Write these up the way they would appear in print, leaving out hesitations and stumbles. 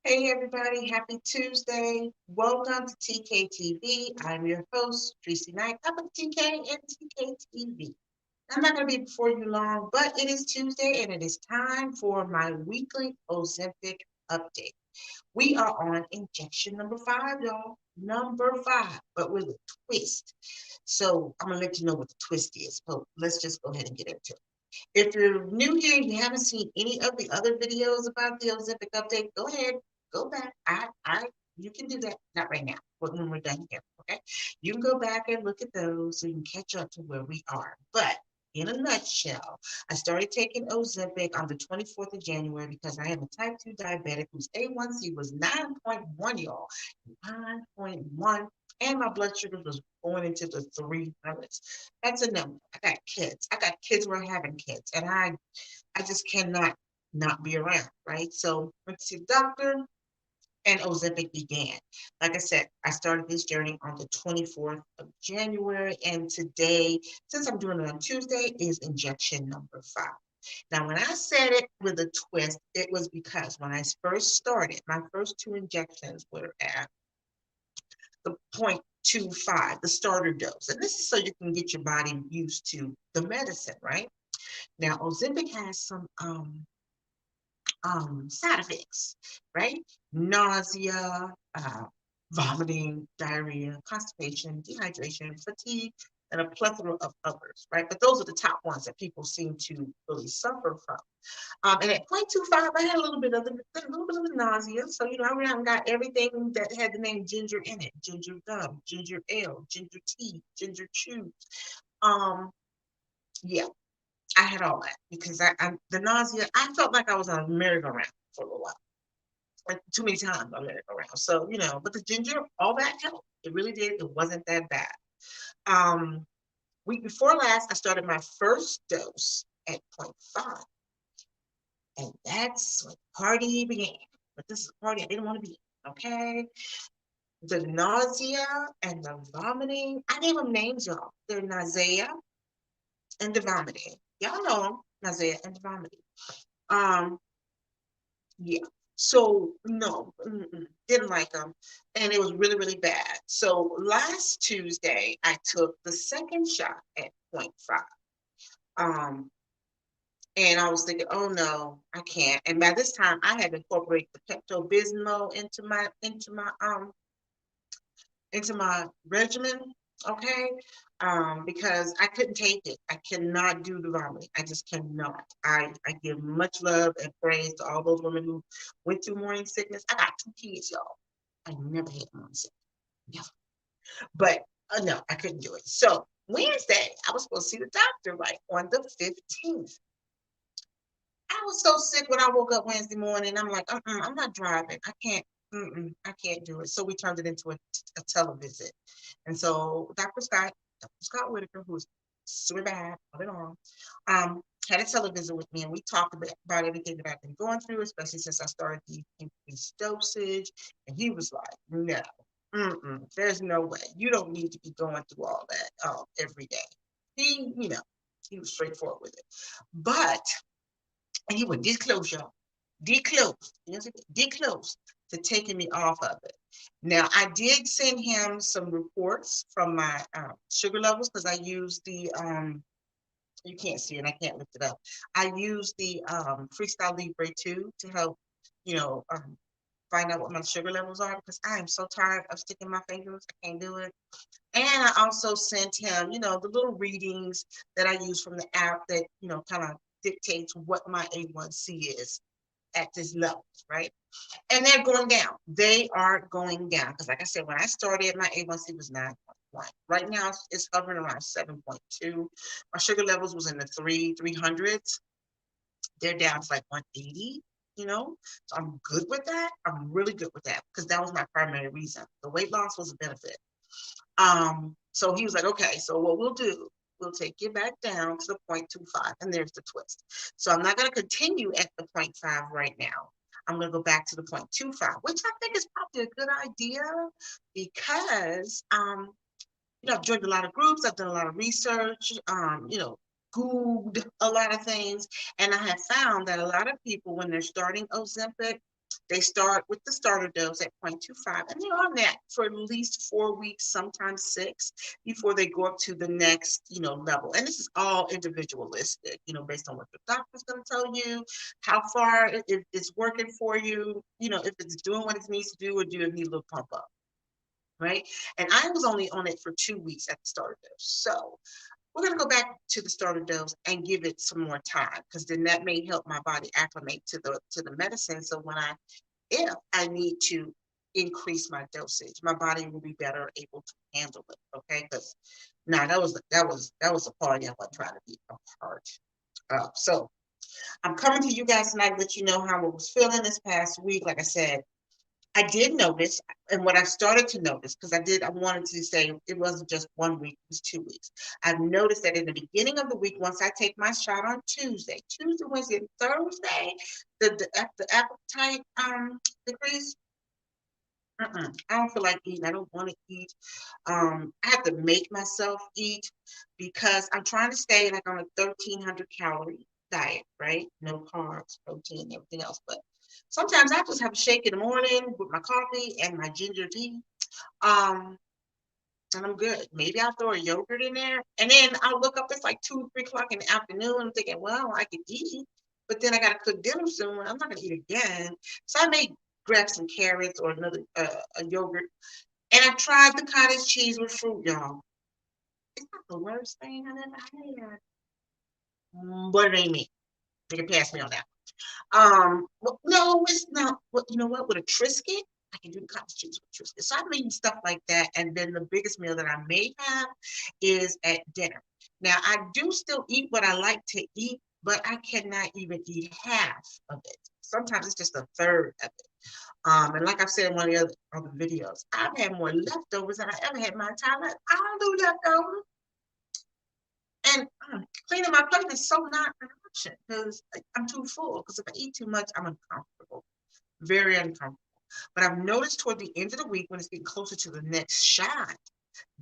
Hey everybody, happy Tuesday. Welcome to TKTV. I'm your host, Tracy Knight, up at TK and TKTV. I'm not going to be before you long, but it is Tuesday and it is time for my weekly Ozempic update. We are on injection number 5, y'all. Number 5, but with a twist. So I'm going to let you know what the twist is. So let's just go ahead and get into it. If you're new here and you haven't seen any of the other videos about the Ozempic update, go ahead, go back. You can do that. Not right now, but when we're done here, okay? You can go back and look at those so you can catch up to where we are. But in a nutshell, I started taking Ozempic on the 24th of January because I am a type 2 diabetic whose A1C was 9.1, y'all. 9.1. And my blood sugar was going into the 300s. That's a number. I got kids. I got kids who are having kids. And I just cannot not be around, right? So went to see the doctor and Ozempic began. Like I said, I started this journey on the 24th of January, and today, since I'm doing it on Tuesday, is injection number 5. Now, when I said it with a twist, it was because when I first started, my first 2 injections were at the 0.25, the starter dose. And this is so you can get your body used to the medicine, right? Now, Ozempic has some side effects, right? Nausea, vomiting, diarrhea, constipation, dehydration, fatigue, and a plethora of others, right? But those are the top ones that people seem to really suffer from. And at 0.25, I had a little bit of the nausea. So, I went out and got everything that had the name ginger in it: ginger gum, ginger ale, ginger tea, ginger chew. Um, yeah, I had all that because the nausea, I felt like I was on a merry-go-round for a little while. Like too many times on merry-go-round. So, but the ginger, all that helped. It really did. It wasn't that bad. Week before last, I started my first dose at 0.5. And that's when the party began. But this is a party I didn't want to be in, okay? The nausea and the vomiting, I gave them names, y'all. They're nausea and the vomiting. Y'all know them, nausea and the vomiting. Um, yeah. So no, didn't like them, and it was really, really bad. So last Tuesday, I took the second shot at 0.5. Um, and I was thinking, oh no, I can't. And by this time, I had incorporated the Pepto Bismol into my regimen, okay? Because I couldn't take it. I cannot do the vomiting. I just cannot. I give much love and praise to all those women who went through morning sickness. I got 2 kids, y'all. I never had morning sickness. Never. But no, I couldn't do it. So Wednesday, I was supposed to see the doctor like on the 15th. I was so sick when I woke up Wednesday morning. I'm like, I'm not driving. I can't. I can't do it. So we turned it into a televisit. And so Dr. Scott Whitaker, who's super bad, all it on, had a televisit with me, and we talked about everything that I've been going through, especially since I started the increased dosage. And he was like, no, there's no way. You don't need to be going through all that every day. He was straightforward with it. But and he would disclose, y'all. Declose. Declose to taking me off of it. Now, I did send him some reports from my sugar levels because I use the, you can't see it, I can't lift it up. I use the Freestyle Libre 2 to help, find out what my sugar levels are because I am so tired of sticking my fingers. I can't do it. And I also sent him, the little readings that I use from the app that, kind of dictates what my A1C is at this level, right? And they're going down. They are going down. Because like I said, when I started, my A1C was 9.1. Right now, it's hovering around 7.2. My sugar levels was in the 300s. They're down to like 180, So I'm good with that. I'm really good with that because that was my primary reason. The weight loss was a benefit. So he was like, okay, so what we'll do, we'll take you back down to the 0.25, and there's the twist. So I'm not going to continue at the 0.5 right now. I'm going to go back to the 0.25, which I think is probably a good idea because, I've joined a lot of groups, I've done a lot of research, Googled a lot of things, and I have found that a lot of people, when they're starting Ozempic, They start with the starter dose at 0.25, and they're on that for at least 4 weeks, sometimes 6, before they go up to the next, level. And this is all individualistic, based on what the doctor's going to tell you, how far it's working for you, if it's doing what it needs to do, or do you need a little pump up, right? And I was only on it for 2 weeks at the starter dose. So we're going to go back to the starter dose and give it some more time, because then that may help my body acclimate to the medicine. So if I need to increase my dosage, my body will be better able to handle it. Okay, because now that was a party I wasn't trying to be a part of. So I'm coming to you guys tonight to let you know how I was feeling this past week. Like I said, I did notice, and what I started to notice, because I wanted to say it wasn't just 1 week, it was 2 weeks. I've noticed that in the beginning of the week, once I take my shot on Tuesday, Wednesday, and Thursday, the appetite decrease. I don't feel like eating. I don't want to eat. I have to make myself eat, because I'm trying to stay like on a 1,300 calorie diet, right? No carbs, protein, everything else. But sometimes I just have a shake in the morning with my coffee and my ginger tea. Um, and I'm good. Maybe I'll throw a yogurt in there. And then I'll look up, it's like 2, 3 o'clock in the afternoon. I'm thinking, well, I could eat, but then I got to cook dinner soon. I'm not going to eat again. So I may grab some carrots or another a yogurt. And I tried the cottage cheese with fruit, y'all. It's not the worst thing I ever had. But it ain't me. They can pass me on that. Well, no, it's not. Well, you know what? With a Triscuit, I can do the cottage cheese with Triscuit. So I'm eating stuff like that. And then the biggest meal that I may have is at dinner. Now, I do still eat what I like to eat, but I cannot even eat half of it. Sometimes it's just a third of it. And like I've said in one of the other videos, I've had more leftovers than I ever had in my entire life. I don't do leftovers. And cleaning my plate is so not an option, because I'm too full. Because if I eat too much, I'm uncomfortable, very uncomfortable. But I've noticed toward the end of the week, when it's getting closer to the next shot,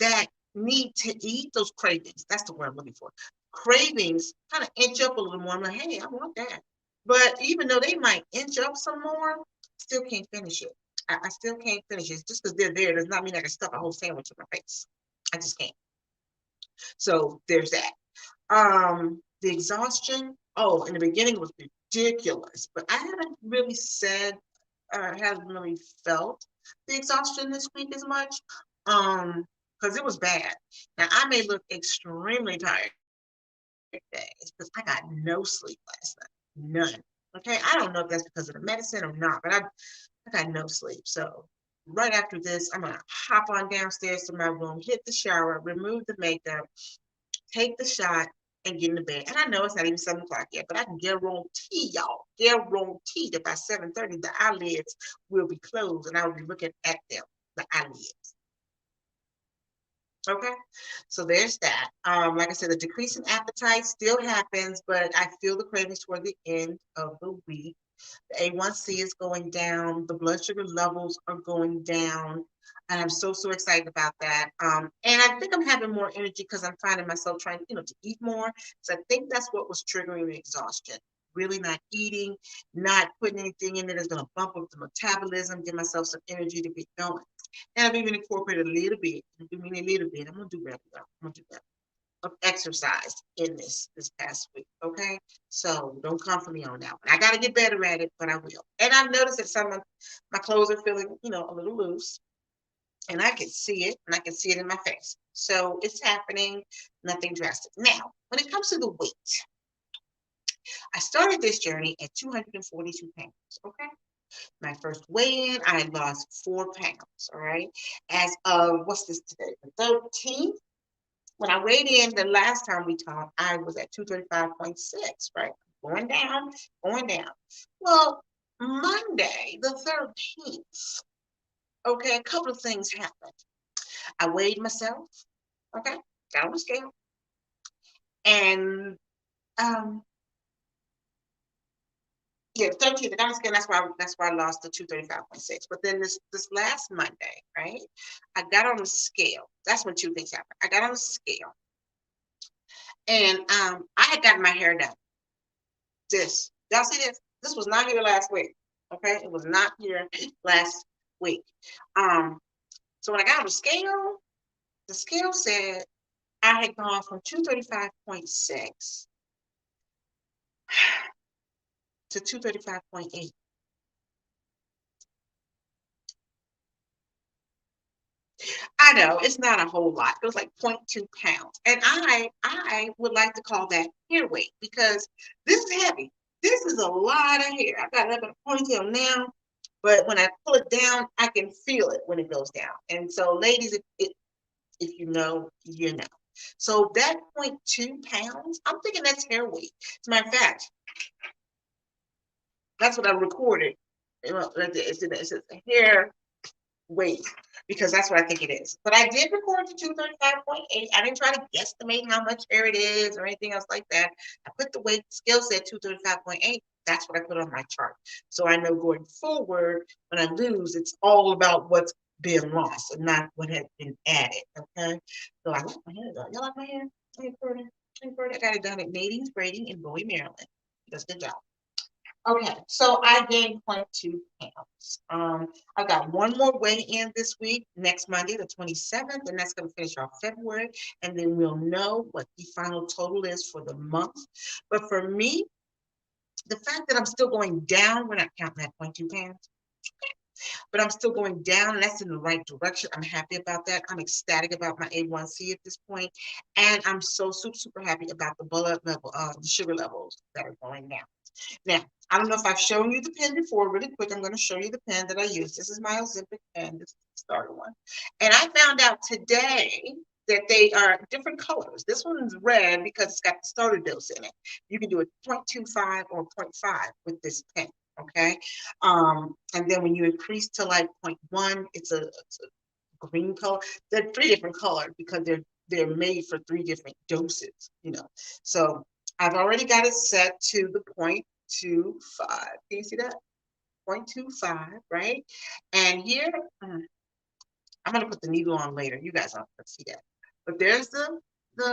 that need to eat, those cravings, that's the word I'm looking for. Cravings kind of inch up a little more. I'm like, hey, I want that. But even though they might inch up some more, still can't finish it. I still can't finish it. Just because they're there does not mean I can stuff a whole sandwich in my face. I just can't. So there's that. The exhaustion, oh, in the beginning it was ridiculous, but I haven't really haven't really felt the exhaustion this week as much. Because it was bad. Now I may look extremely tired today. It's because I got no sleep last night. None. Okay. I don't know if that's because of the medicine or not, but I got no sleep. So right after this, I'm gonna hop on downstairs to my room, hit the shower, remove the makeup, take the shot, and get into bed. And I know it's not even 7 o'clock yet, but I can guarantee y'all, guarantee that by 7:30, the eyelids will be closed and I will be looking at them, the eyelids. Okay, so there's that. Like I said, the decrease in appetite still happens, but I feel the cravings toward the end of the week. The A1C is going down, the blood sugar levels are going down, and I'm so excited about that. And I think I'm having more energy because I'm finding myself trying, to eat more. So I think that's what was triggering the exhaustion. Really not eating, not putting anything in there that's going to bump up the metabolism, give myself some energy to get going. And I've even incorporated a little bit. I mean a little bit. I'm gonna do better. I'm gonna do better of exercise in this past week. Okay, so don't come for me on that one. I got to get better at it, but I will. And I've noticed that some of my clothes are feeling, a little loose, and I can see it, and I can see it in my face. So it's happening. Nothing drastic. Now, when it comes to the weight, I started this journey at 242 pounds. Okay. My first weigh-in, I lost 4 pounds. All right. As of what's this today? The 13th. When I weighed in the last time we talked, I was at 235.6, right? Going down, going down. Well, Monday, the 13th, okay, a couple of things happened. I weighed myself, okay, got on the scale, and yeah, 13th, I got on the scale, that's why I lost the 235.6. But then this last Monday, right? I got on the scale. That's when 2 things happened. I got on the scale. And I had gotten my hair done. Y'all see this? This was not here last week. Okay, it was not here last week. So when I got on the scale said I had gone from 235.6 to 235.8. I know it's not a whole lot. It was like 0.2 pounds. And I would like to call that hair weight because this is heavy. This is a lot of hair. I got it up in a ponytail now, but when I pull it down, I can feel it when it goes down. And so, ladies, if you know, you know. So that 0.2 pounds, I'm thinking that's hair weight. As a matter of fact, that's what I recorded. It's a hair weight because that's what I think it is. But I did record to 235.8. I didn't try to guesstimate how much hair it is or anything else like that. I put the weight skill set 235.8. That's what I put on my chart. So I know going forward, when I lose, it's all about what's been lost and not what has been added. Okay. So I like my hair though. Y'all like my hair? I got it done at Nadine's Braiding in Bowie, Maryland. Does a good job. Okay, so I gained 0.2 pounds. I got one more weigh-in this week, next Monday, the 27th, and that's going to finish off February, and then we'll know what the final total is for the month. But for me, the fact that I'm still going down, we're not counting that 0.2 pounds, but I'm still going down, and that's in the right direction. I'm happy about that. I'm ecstatic about my A1C at this point, and I'm so super, super happy about the blood level, the sugar levels that are going down. Now, I don't know if I've shown you the pen before. Really quick, I'm going to show you the pen that I use. This is my Ozempic pen. This is the starter one. And I found out today that they are different colors. This one's red because it's got the starter dose in it. You can do a 0.25 or 0.5 with this pen. Okay. And then when you increase to like 0.1, it's a green color. They're three different colors because they're made for three different doses, So I've already got it set to the 0.25. Can you see that? 0.25, right? And here, I'm gonna put the needle on later. You guys aren't gonna see that. But there's the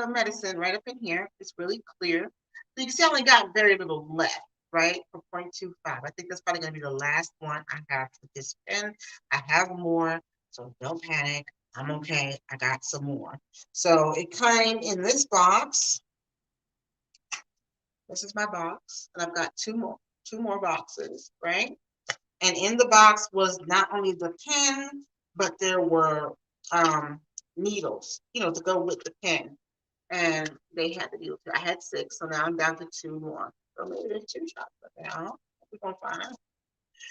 medicine right up in here. It's really clear. So you can see I only got very little left, right? For 0.25. I think that's probably gonna be the last one I have with this pen. I have more, so don't panic. I'm okay. I got some more. So it came in this box. This is my box, and I've got two more boxes, right? And in the box was not only the pen, but there were needles, to go with the pen. And they had the needles. I had 6, so now I'm down to 2 more. So maybe there's 2 shots now. We're gonna find out.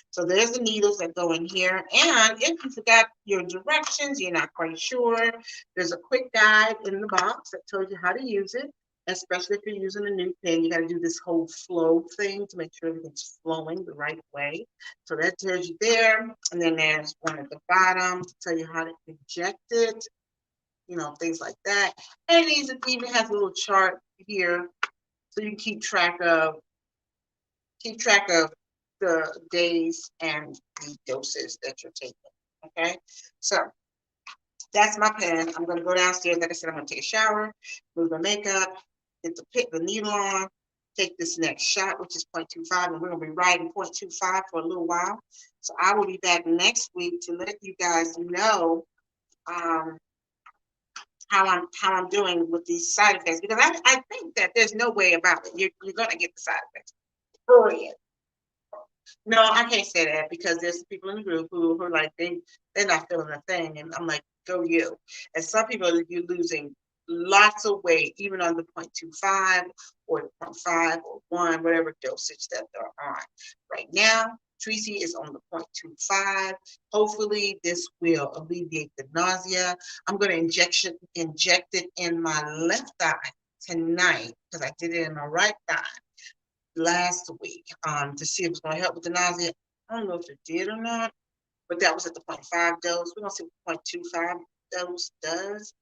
So there's the needles that go in here. And if you forgot your directions, you're not quite sure, there's a quick guide in the box that tells you how to use it. Especially if you're using a new pen, you got to do this whole flow thing to make sure everything's flowing the right way. So that tells you there. And then there's one at the bottom to tell you how to inject it, things like that. And it even has a little chart here so you can keep track of the days and the doses that you're taking. Okay, so that's my pen. I'm going to go downstairs. Like I said, I'm going to take a shower, move my makeup, get the needle on, take this next shot, which is 0.25, and we're going to be riding 0.25 for a little while. So I will be back next week to let you guys know how I'm doing with these side effects, because I think that there's no way about it. You're going to get the side effects. Period. No, I can't say that because there's people in the group who are like they're not feeling a thing, and I'm like, go you. And some people you're losing lots of weight, even on the 0.25 or the 0.5 or 1, whatever dosage that they're on. Right now, Tracy is on the 0.25. Hopefully, this will alleviate the nausea. I'm going to inject it in my left thigh tonight because I did it in my right thigh last week to see if it's going to help with the nausea. I don't know if it did or not, but that was at the 0.5 dose. We're going to see what 0.25 dose does.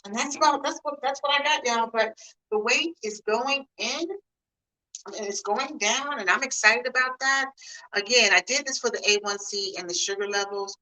And that's what I got, y'all. But the weight is going in and it's going down, and I'm excited about that. Again, I did this for the A1C and the sugar levels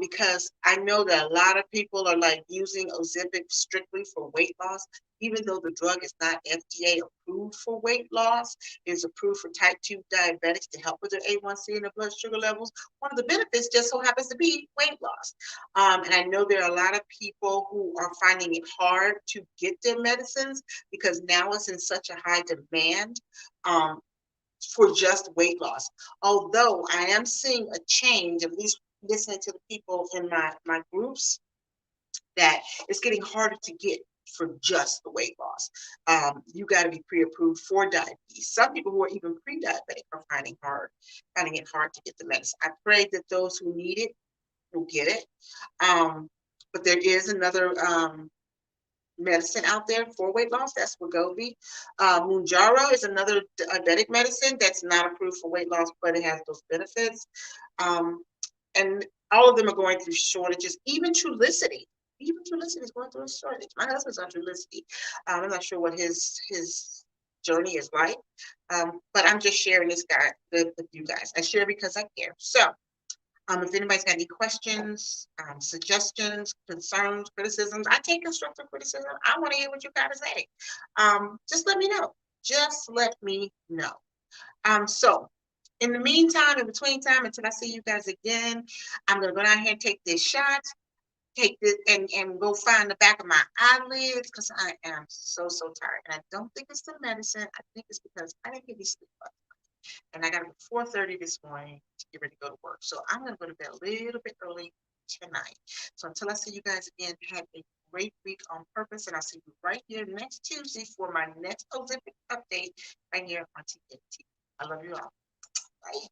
because I know that a lot of people are like using Ozempic strictly for weight loss. even though the drug is not FDA approved for weight loss, it is approved for type 2 diabetics to help with their A1C and their blood sugar levels. One of the benefits just so happens to be weight loss. And I know there are a lot of people who are finding it hard to get their medicines because now it's in such a high demand. For just weight loss. Although I am seeing a change, at least listening to the people in my groups, that it's getting harder to get for just the weight loss. You got to be pre-approved for diabetes. Some people who are even pre-diabetic are finding it hard to get the medicine. I pray that those who need it will get it. But there is another medicine out there for weight loss. That's Wegovy. Mounjaro is another diabetic medicine that's not approved for weight loss, but it has those benefits. Um, and all of them are going through shortages. Even Trulicity is going through a shortage. My husband's on Trulicity. I'm not sure what his journey is like, but I'm just sharing this guy with you guys. I share because I care. So, if anybody's got any questions, suggestions, concerns, criticisms, I take constructive criticism. I want to hear what you got to say. Just let me know. Just let me know. So in the meantime, in between time, until I see you guys again, I'm gonna go down here and take this shot, take this and go find the back of my eyelids because I am so tired. And I don't think it's the medicine. I think it's because I didn't get any sleep. And I got up at 4:30 this morning to get ready to go to work. So I'm gonna go to bed a little bit early tonight. So until I see you guys again, have a great week on purpose, and I'll see you right here next Tuesday for my next Ozempic update right here on TNT. I love you all. Bye.